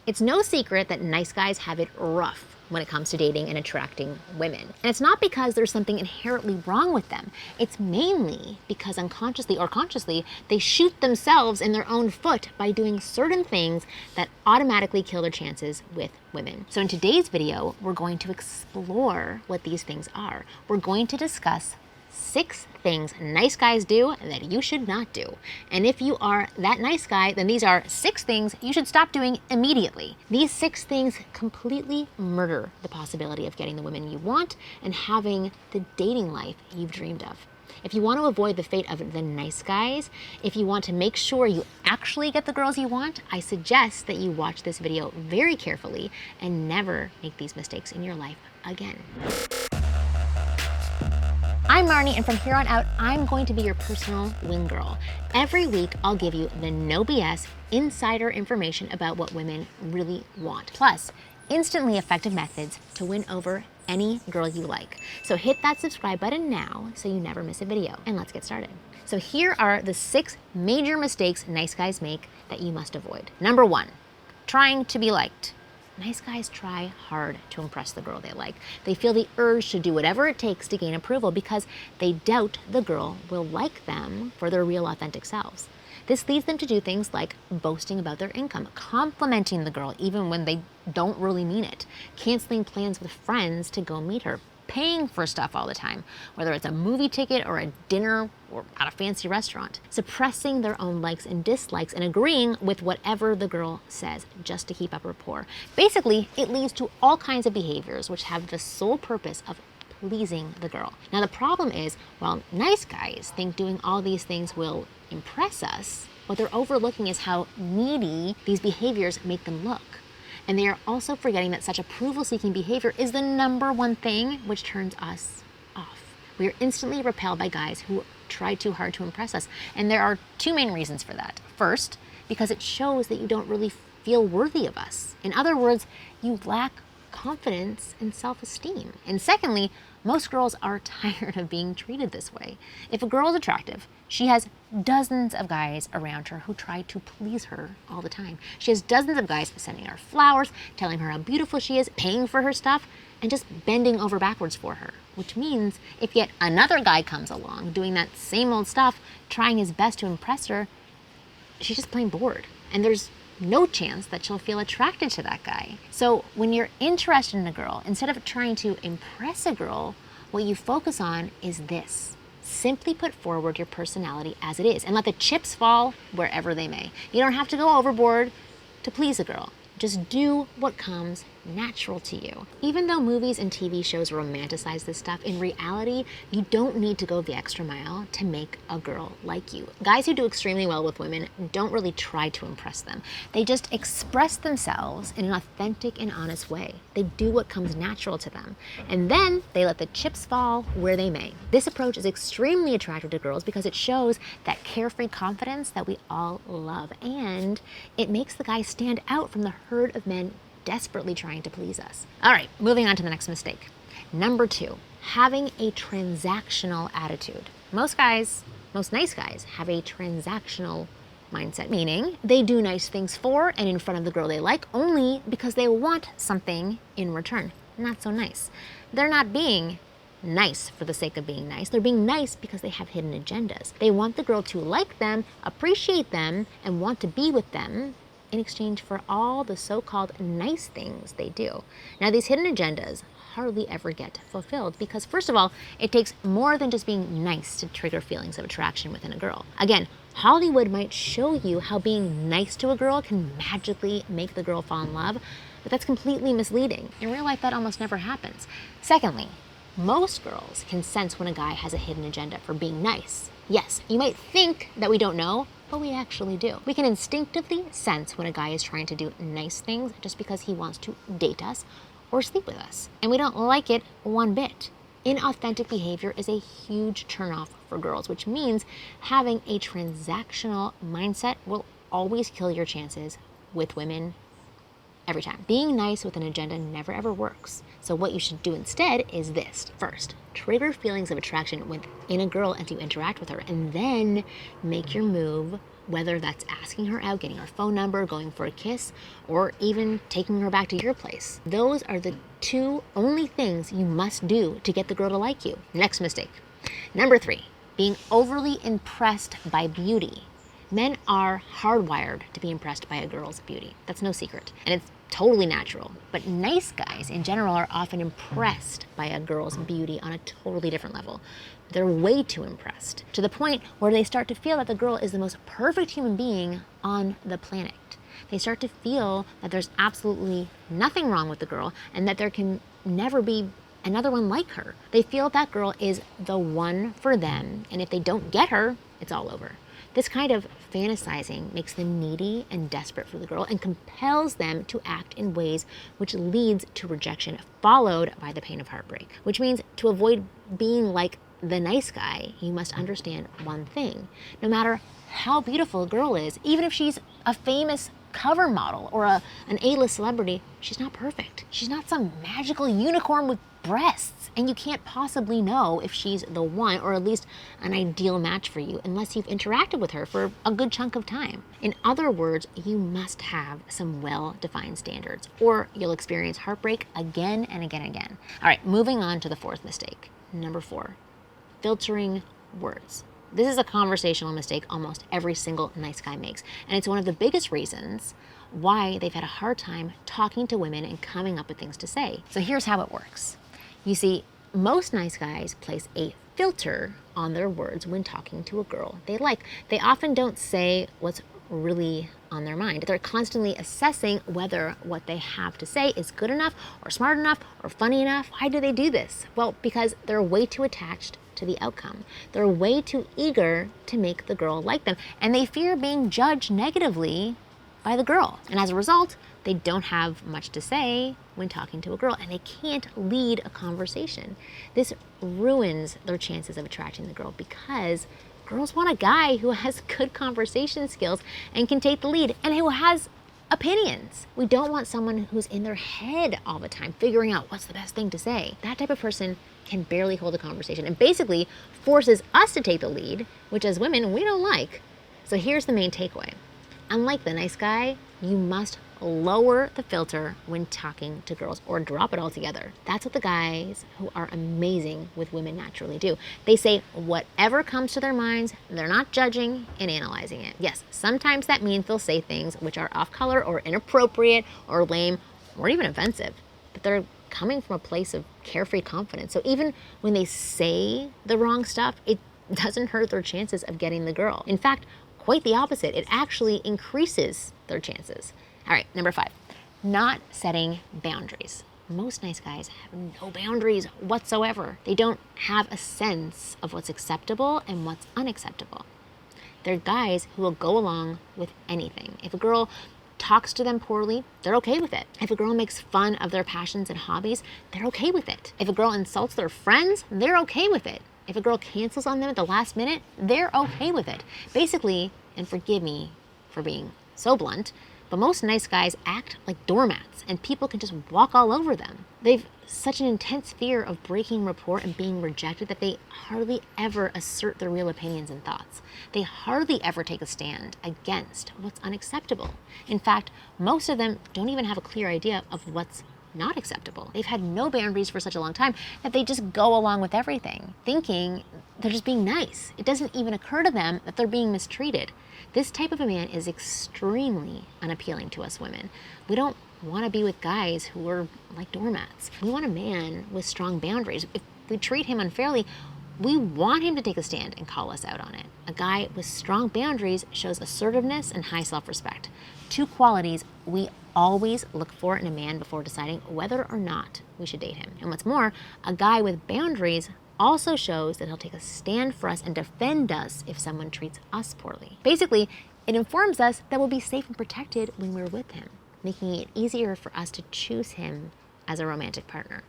It's no secret that nice guys have it rough when it comes to dating and attracting women. And it's not because there's something inherently wrong with them. It's mainly because unconsciously or consciously, they shoot themselves in their own foot by doing certain things that automatically kill their chances with women. So in today's video, we're going to explore what these things are. We're going to discuss 6 things nice guys do that you should not do. And if you are that nice guy, then these are 6 things you should stop doing immediately. These 6 things completely murder the possibility of getting the women you want and having the dating life you've dreamed of. If you want to avoid the fate of the nice guys, if you want to make sure you actually get the girls you want, I suggest that you watch this video very carefully and never make these mistakes in your life again. I'm Marni, and from here on out, I'm going to be your personal wing girl. Every week, I'll give you the no BS insider information about what women really want, plus instantly effective methods to win over any girl you like. So hit that subscribe button now so you never miss a video, and let's get started. So here are the 6 major mistakes nice guys make that you must avoid. Number 1, trying to be liked. Nice guys try hard to impress the girl they like. They feel the urge to do whatever it takes to gain approval because they doubt the girl will like them for their real authentic selves. This leads them to do things like boasting about their income, complimenting the girl even when they don't really mean it, canceling plans with friends to go meet her, paying for stuff all the time, whether it's a movie ticket or a dinner or at a fancy restaurant, suppressing their own likes and dislikes and agreeing with whatever the girl says just to keep up rapport. Basically, it leads to all kinds of behaviors which have the sole purpose of pleasing the girl. Now the problem is, while nice guys think doing all these things will impress us, what they're overlooking is how needy these behaviors make them look. And they are also forgetting that such approval-seeking behavior is the number one thing which turns us off. We are instantly repelled by guys who try too hard to impress us. And there are 2 main reasons for that. First, because it shows that you don't really feel worthy of us. In other words, you lack confidence and self-esteem. And secondly, most girls are tired of being treated this way. If a girl is attractive, she has dozens of guys around her who try to please her all the time. She has dozens of guys sending her flowers, telling her how beautiful she is, paying for her stuff, and just bending over backwards for her. Which means if yet another guy comes along doing that same old stuff, trying his best to impress her, she's just plain bored. And there's no chance that she'll feel attracted to that guy. So when you're interested in a girl, instead of trying to impress a girl, what you focus on is this. Simply put forward your personality as it is and let the chips fall wherever they may. You don't have to go overboard to please a girl. Just do what comes natural to you. Even though movies and TV shows romanticize this stuff, in reality, you don't need to go the extra mile to make a girl like you. Guys who do extremely well with women don't really try to impress them. They just express themselves in an authentic and honest way. They do what comes natural to them. And then they let the chips fall where they may. This approach is extremely attractive to girls because it shows that carefree confidence that we all love. And it makes the guy stand out from the herd of men desperately trying to please us. All right, moving on to the next mistake. Number 2, having a transactional attitude. Most nice guys have a transactional mindset, meaning they do nice things for and in front of the girl they like only because they want something in return. Not so nice. They're not being nice for the sake of being nice. They're being nice because they have hidden agendas. They want the girl to like them, appreciate them, and want to be with them in exchange for all the so-called nice things they do. Now, these hidden agendas hardly ever get fulfilled because, first of all, it takes more than just being nice to trigger feelings of attraction within a girl. Again, Hollywood might show you how being nice to a girl can magically make the girl fall in love, but that's completely misleading. In real life, that almost never happens. Secondly, most girls can sense when a guy has a hidden agenda for being nice. Yes, you might think that we don't know, but we actually do. We can instinctively sense when a guy is trying to do nice things just because he wants to date us or sleep with us. And we don't like it one bit. Inauthentic behavior is a huge turnoff for girls, which means having a transactional mindset will always kill your chances with women every time. Being nice with an agenda never ever works. So what you should do instead is this. First, trigger feelings of attraction within a girl as you interact with her, and then make your move whether that's asking her out, getting her phone number, going for a kiss, or even taking her back to your place. Those are the two only things you must do to get the girl to like you. Next mistake. Number 3, being overly impressed by beauty. Men are hardwired to be impressed by a girl's beauty. That's no secret. And it's totally natural. But nice guys in general are often impressed by a girl's beauty on a totally different level. They're way too impressed, to the point where they start to feel that the girl is the most perfect human being on the planet. They start to feel that there's absolutely nothing wrong with the girl and that there can never be another one like her. They feel that girl is the one for them, and if they don't get her, it's all over. This kind of fantasizing makes them needy and desperate for the girl and compels them to act in ways which leads to rejection, followed by the pain of heartbreak. Which means to avoid being like the nice guy, you must understand one thing. No matter how beautiful a girl is, even if she's a famous cover model or an A-list celebrity, she's not perfect. She's not some magical unicorn with breasts, and you can't possibly know if she's the one, or at least an ideal match for you, unless you've interacted with her for a good chunk of time. In other words, you must have some well-defined standards, or you'll experience heartbreak again and again and again. All right, moving on to the 4th mistake. Number 4, filtering words. This is a conversational mistake almost every single nice guy makes, and it's one of the biggest reasons why they've had a hard time talking to women and coming up with things to say. So here's how it works. You see, most nice guys place a filter on their words when talking to a girl they like. They often don't say what's really on their mind. They're constantly assessing whether what they have to say is good enough or smart enough or funny enough. Why do they do this? Well, because they're way too attached to the outcome. They're way too eager to make the girl like them, and they fear being judged negatively by the girl. And as a result, they don't have much to say when talking to a girl, and they can't lead a conversation. This ruins their chances of attracting the girl, because girls want a guy who has good conversation skills and can take the lead, and who has opinions. We don't want someone who's in their head all the time, figuring out what's the best thing to say. That type of person can barely hold a conversation and basically forces us to take the lead, which as women, we don't like. So here's the main takeaway. Unlike the nice guy, you must lower the filter when talking to girls, or drop it altogether. That's what the guys who are amazing with women naturally do. They say whatever comes to their minds. They're not judging and analyzing it. Yes, sometimes that means they'll say things which are off color or inappropriate or lame or even offensive, but they're coming from a place of carefree confidence. So even when they say the wrong stuff, it doesn't hurt their chances of getting the girl. In fact, quite the opposite. It actually increases their chances. All right, number 5, not setting boundaries. Most nice guys have no boundaries whatsoever. They don't have a sense of what's acceptable and what's unacceptable. They're guys who will go along with anything. If a girl talks to them poorly, they're okay with it. If a girl makes fun of their passions and hobbies, they're okay with it. If a girl insults their friends, they're okay with it. If a girl cancels on them at the last minute, they're okay with it. Basically, and forgive me for being so blunt, but most nice guys act like doormats, and people can just walk all over them. They've such an intense fear of breaking rapport and being rejected that they hardly ever assert their real opinions and thoughts. They hardly ever take a stand against what's unacceptable. In fact, most of them don't even have a clear idea of what's not acceptable. They've had no boundaries for such a long time that they just go along with everything, thinking they're just being nice. It doesn't even occur to them that they're being mistreated. This type of a man is extremely unappealing to us women. We don't want to be with guys who are like doormats. We want a man with strong boundaries. If we treat him unfairly, we want him to take a stand and call us out on it. A guy with strong boundaries shows assertiveness and high self-respect. 2 qualities we always look for in a man before deciding whether or not we should date him. And what's more, a guy with boundaries also shows that he'll take a stand for us and defend us if someone treats us poorly. Basically, it informs us that we'll be safe and protected when we're with him, making it easier for us to choose him as a romantic partner.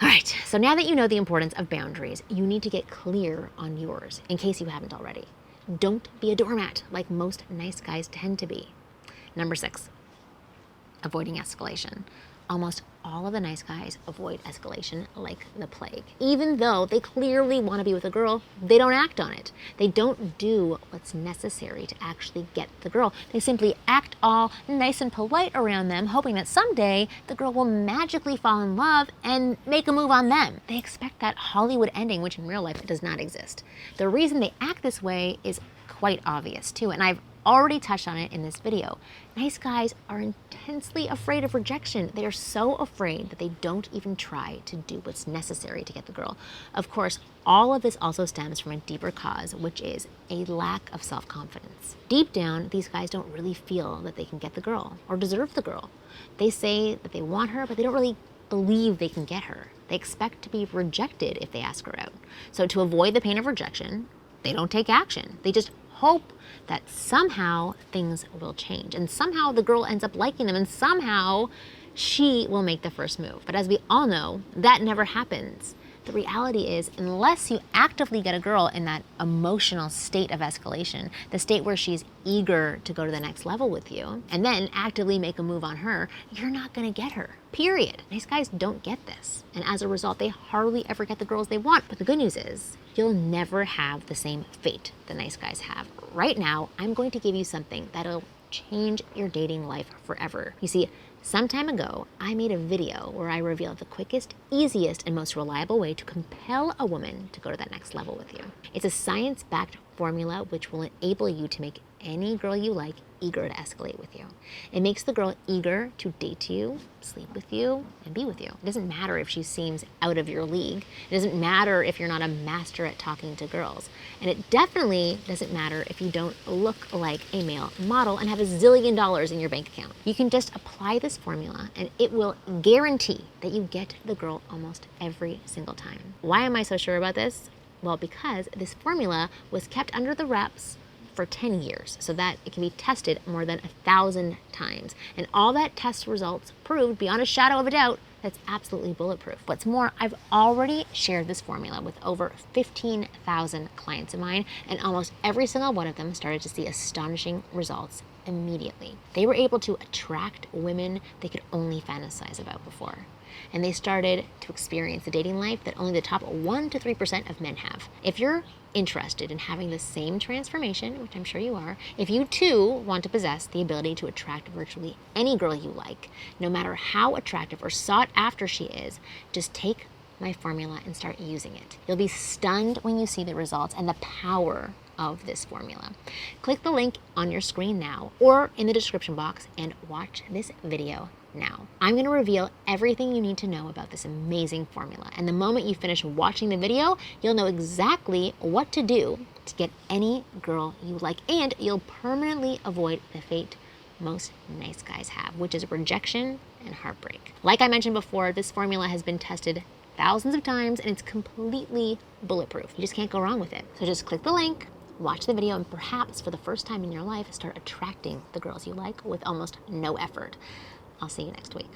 All right, so now that you know the importance of boundaries, you need to get clear on yours, in case you haven't already. Don't be a doormat like most nice guys tend to be. Number 6, avoiding escalation. almost all of the nice guys avoid escalation like the plague. Even though they clearly want to be with a girl, they don't act on it. They don't do what's necessary to actually get the girl. They simply act all nice and polite around them, hoping that someday the girl will magically fall in love and make a move on them. They expect that Hollywood ending, which in real life does not exist. The reason they act this way is quite obvious too, and I've already touched on it in this video. Nice guys are intensely afraid of rejection. They are so afraid that they don't even try to do what's necessary to get the girl. Of course, all of this also stems from a deeper cause, which is a lack of self-confidence. Deep down, these guys don't really feel that they can get the girl or deserve the girl. They say that they want her, but they don't really believe they can get her. They expect to be rejected if they ask her out. So to avoid the pain of rejection, they don't take action. They just hope that somehow things will change and somehow the girl ends up liking them and somehow she will make the first move. But as we all know, that never happens. The reality is, unless you actively get a girl in that emotional state of escalation, the state where she's eager to go to the next level with you, and then actively make a move on her, you're not gonna get her, period. Nice guys don't get this. And as a result, they hardly ever get the girls they want. But the good news is, you'll never have the same fate the nice guys have. Right now, I'm going to give you something that'll change your dating life forever. You see, some time ago, I made a video where I revealed the quickest, easiest, and most reliable way to compel a woman to go to that next level with you. It's a science-backed formula which will enable you to make any girl you like eager to escalate with you. It makes the girl eager to date you, sleep with you, and be with you. It doesn't matter if she seems out of your league. It doesn't matter if you're not a master at talking to girls. And it definitely doesn't matter if you don't look like a male model and have $1 zillion in your bank account. You can just apply this formula and it will guarantee that you get the girl almost every single time. Why am I so sure about this? Well, because this formula was kept under the wraps for 10 years so that it can be tested more than 1,000 times. And all that test results proved beyond a shadow of a doubt that's absolutely bulletproof. What's more, I've already shared this formula with over 15,000 clients of mine, and almost every single one of them started to see astonishing results immediately. They were able to attract women they could only fantasize about before. And they started to experience the dating life that only the top 1 to 3% of men have. If you're interested in having the same transformation, which I'm sure you are, if you too want to possess the ability to attract virtually any girl you like, no matter how attractive or sought after she is, just take my formula and start using it. You'll be stunned when you see the results and the power of this formula. Click the link on your screen now or in the description box and watch this video now. I'm going to reveal everything you need to know about this amazing formula. And the moment you finish watching the video, you'll know exactly what to do to get any girl you like, and you'll permanently avoid the fate most nice guys have, which is rejection and heartbreak. Like I mentioned before, this formula has been tested thousands of times and it's completely bulletproof. You just can't go wrong with it. So just click the link, watch the video, and perhaps for the first time in your life, start attracting the girls you like with almost no effort. I'll see you next week.